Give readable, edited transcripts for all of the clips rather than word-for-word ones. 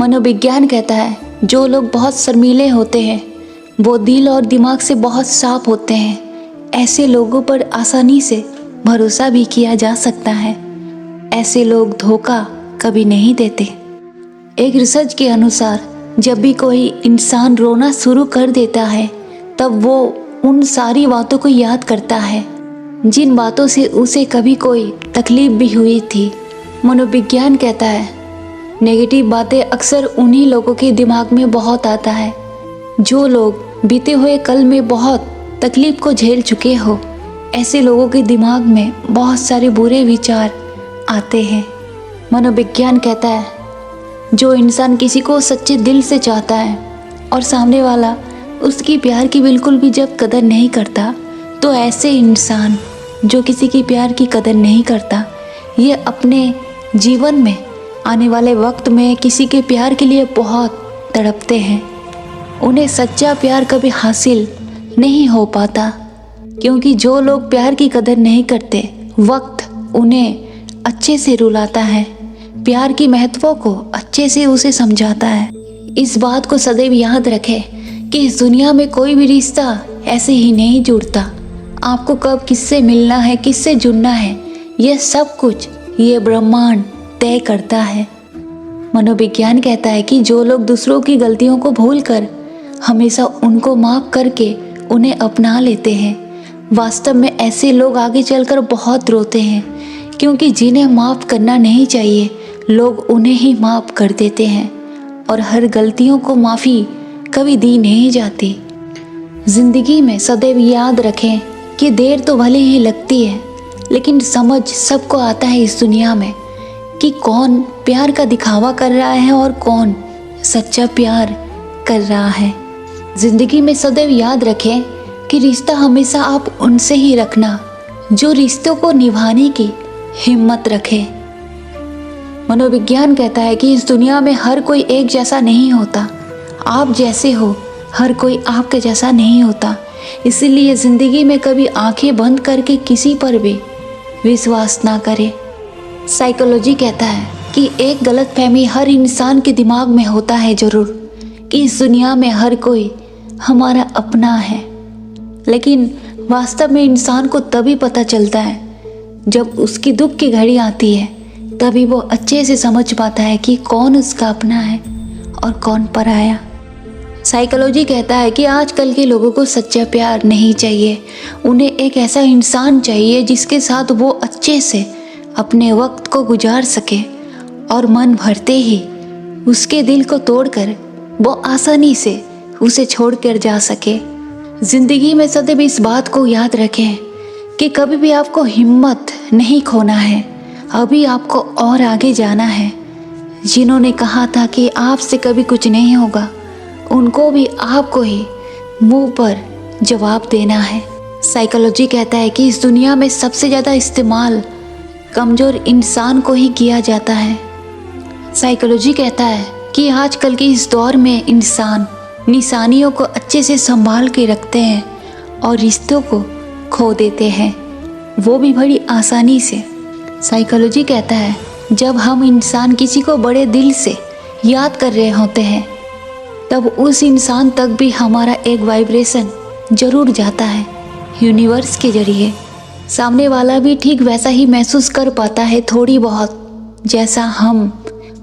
मनोविज्ञान कहता है जो लोग बहुत शर्मीले होते हैं वो दिल और दिमाग से बहुत साफ होते हैं। ऐसे लोगों पर आसानी से भरोसा भी किया जा सकता है। ऐसे लोग धोखा कभी नहीं देते। एक रिसर्च के अनुसार जब भी कोई इंसान रोना शुरू कर देता है तब वो उन सारी बातों को याद करता है जिन बातों से उसे कभी कोई तकलीफ भी हुई थी। मनोविज्ञान कहता है नेगेटिव बातें अक्सर उन्हीं लोगों के दिमाग में बहुत आता है जो लोग बीते हुए कल में बहुत तकलीफ को झेल चुके हो। ऐसे लोगों के दिमाग में बहुत सारे बुरे विचार आते हैं। मनोविज्ञान कहता है जो इंसान किसी को सच्चे दिल से चाहता है और सामने वाला उसकी प्यार की बिल्कुल भी जब कदर नहीं करता तो ऐसे इंसान जो किसी की प्यार की कदर नहीं करता ये अपने जीवन में आने वाले वक्त में किसी के प्यार के लिए बहुत तड़पते हैं। उन्हें सच्चा प्यार कभी हासिल नहीं हो पाता क्योंकि जो लोग प्यार की कदर नहीं करते वक्त उन्हें अच्छे से रुलाता है, प्यार की महत्व को अच्छे से उसे समझाता है। इस बात को सदैव याद रखें कि इस दुनिया में कोई भी रिश्ता ऐसे ही नहीं जुड़ता। आपको कब किससे मिलना है, किससे जुड़ना है, यह सब कुछ ये ब्रह्मांड तय करता है। मनोविज्ञान कहता है कि जो लोग दूसरों की गलतियों को भूलकर हमेशा उनको माफ करके उन्हें अपना लेते हैं वास्तव में ऐसे लोग आगे चलकर बहुत रोते हैं क्योंकि जिन्हें माफ करना नहीं चाहिए लोग उन्हें ही माफ कर देते हैं और हर गलतियों को माफ़ी कभी दी नहीं जाती। जिंदगी में सदैव याद रखें कि देर तो भले ही लगती है लेकिन समझ सबको आता है इस दुनिया में कि कौन प्यार का दिखावा कर रहा है और कौन सच्चा प्यार कर रहा है। जिंदगी में सदैव याद रखें कि रिश्ता हमेशा आप उनसे ही रखना जो रिश्तों को निभाने की हिम्मत रखे। मनोविज्ञान कहता है कि इस दुनिया में हर कोई एक जैसा नहीं होता। आप जैसे हो हर कोई आपके जैसा नहीं होता। इसीलिए ज़िंदगी में कभी आंखें बंद करके किसी पर भी विश्वास ना करें। साइकोलॉजी कहता है कि एक गलतफहमी हर इंसान के दिमाग में होता है ज़रूर कि इस दुनिया में हर कोई हमारा अपना है, लेकिन वास्तव में इंसान को तभी पता चलता है जब उसकी दुख की घड़ी आती है, तभी वो अच्छे से समझ पाता है कि कौन उसका अपना है और कौन पराया। साइकोलॉजी कहता है कि आजकल के लोगों को सच्चा प्यार नहीं चाहिए। उन्हें एक ऐसा इंसान चाहिए जिसके साथ वो अच्छे से अपने वक्त को गुजार सके और मन भरते ही उसके दिल को तोड़कर वो आसानी से उसे छोड़कर जा सके। ज़िंदगी में सदैव इस बात को याद रखें कि कभी भी आपको हिम्मत नहीं खोना है। अभी आपको और आगे जाना है। जिन्होंने कहा था कि आपसे कभी कुछ नहीं होगा उनको भी आपको ही मुंह पर जवाब देना है। साइकोलॉजी कहता है कि इस दुनिया में सबसे ज़्यादा इस्तेमाल कमज़ोर इंसान को ही किया जाता है। साइकोलॉजी कहता है कि आजकल के इस दौर में इंसान निशानियों को अच्छे से संभाल के रखते हैं और रिश्तों को खो देते हैं, वो भी बड़ी आसानी से। साइकोलॉजी कहता है जब हम इंसान किसी को बड़े दिल से याद कर रहे होते हैं तब उस इंसान तक भी हमारा एक वाइब्रेशन ज़रूर जाता है यूनिवर्स के ज़रिए। सामने वाला भी ठीक वैसा ही महसूस कर पाता है थोड़ी बहुत जैसा हम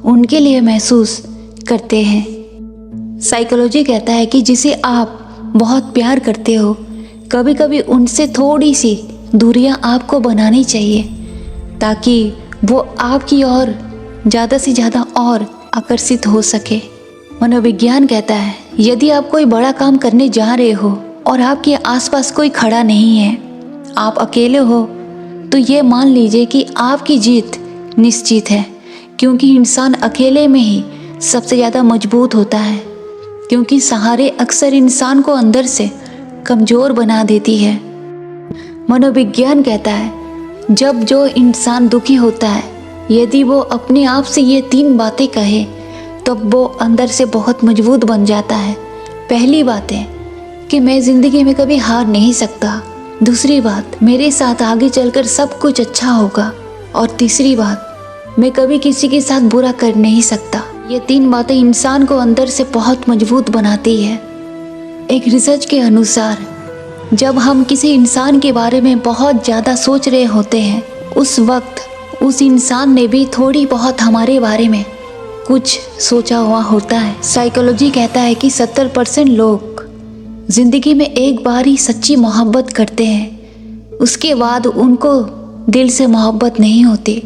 उनके लिए महसूस करते हैं। साइकोलॉजी कहता है कि जिसे आप बहुत प्यार करते हो कभी कभी उनसे थोड़ी सी दूरियां आपको बनानी चाहिए ताकि वो आपकी ओर ज़्यादा से ज़्यादा और आकर्षित हो सके। मनोविज्ञान कहता है यदि आप कोई बड़ा काम करने जा रहे हो और आपके आसपास कोई खड़ा नहीं है, आप अकेले हो, तो ये मान लीजिए कि आपकी जीत निश्चित है क्योंकि इंसान अकेले में ही सबसे ज़्यादा मजबूत होता है क्योंकि सहारे अक्सर इंसान को अंदर से कमज़ोर बना देती है। मनोविज्ञान कहता है जब जो इंसान दुखी होता है यदि वो अपने आप से ये 3 बातें कहे तब वो अंदर से बहुत मजबूत बन जाता है। पहली बात है कि मैं ज़िंदगी में कभी हार नहीं सकता। दूसरी बात, मेरे साथ आगे चलकर सब कुछ अच्छा होगा। और तीसरी बात, मैं कभी किसी के साथ बुरा कर नहीं सकता। ये 3 बातें इंसान को अंदर से बहुत मजबूत बनाती है। एक रिसर्च के अनुसार जब हम किसी इंसान के बारे में बहुत ज़्यादा सोच रहे होते हैं, उस वक्त उस इंसान ने भी थोड़ी बहुत हमारे बारे में कुछ सोचा हुआ होता है। साइकोलॉजी कहता है कि 70% लोग ज़िंदगी में एक बार ही सच्ची मोहब्बत करते हैं, उसके बाद उनको दिल से मोहब्बत नहीं होती।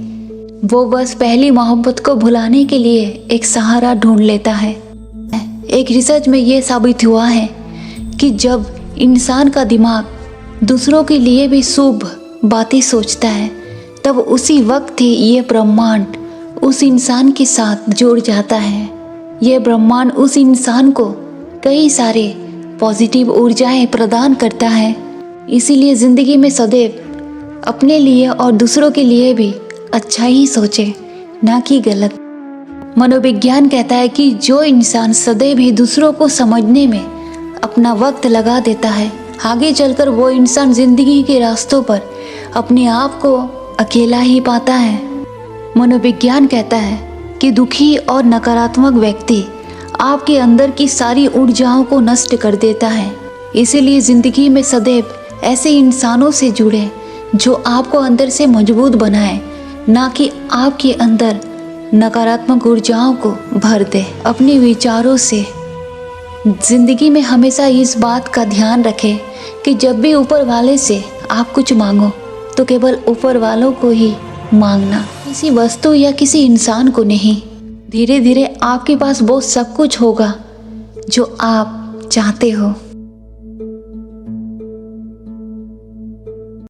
वो बस पहली मोहब्बत को भुलाने के लिए एक सहारा ढूंढ लेता है। एक रिसर्च में ये साबित हुआ है कि जब इंसान का दिमाग दूसरों के लिए भी शुभ बातें सोचता है, तब उसी वक्त ही ये ब्रह्मांड उस इंसान के साथ जुड़ जाता है। ये ब्रह्मांड उस इंसान को कई सारे पॉजिटिव ऊर्जाएं प्रदान करता है। इसीलिए ज़िंदगी में सदैव अपने लिए और दूसरों के लिए भी अच्छा ही सोचे, ना कि गलत। मनोविज्ञान कहता है कि जो इंसान सदैव ही दूसरों को समझने में अपना वक्त लगा देता है, आगे चलकर वो इंसान जिंदगी के रास्तों पर अपने आप को अकेला ही पाता है। मनोविज्ञान कहता है कि दुखी और नकारात्मक व्यक्ति आपके अंदर की सारी ऊर्जाओं को नष्ट कर देता है। इसीलिए ज़िंदगी में सदैव ऐसे इंसानों से जुड़े जो आपको अंदर से मजबूत बनाए, ना कि आपके अंदर नकारात्मक ऊर्जाओं को भर दे। अपने विचारों से ज़िंदगी में हमेशा इस बात का ध्यान रखें कि जब भी ऊपर वाले से आप कुछ मांगो तो केवल ऊपर वालों को ही मांगना, किसी वस्तु या किसी इंसान को नहीं। धीरे धीरे आपके पास वो सब कुछ होगा जो आप चाहते हो।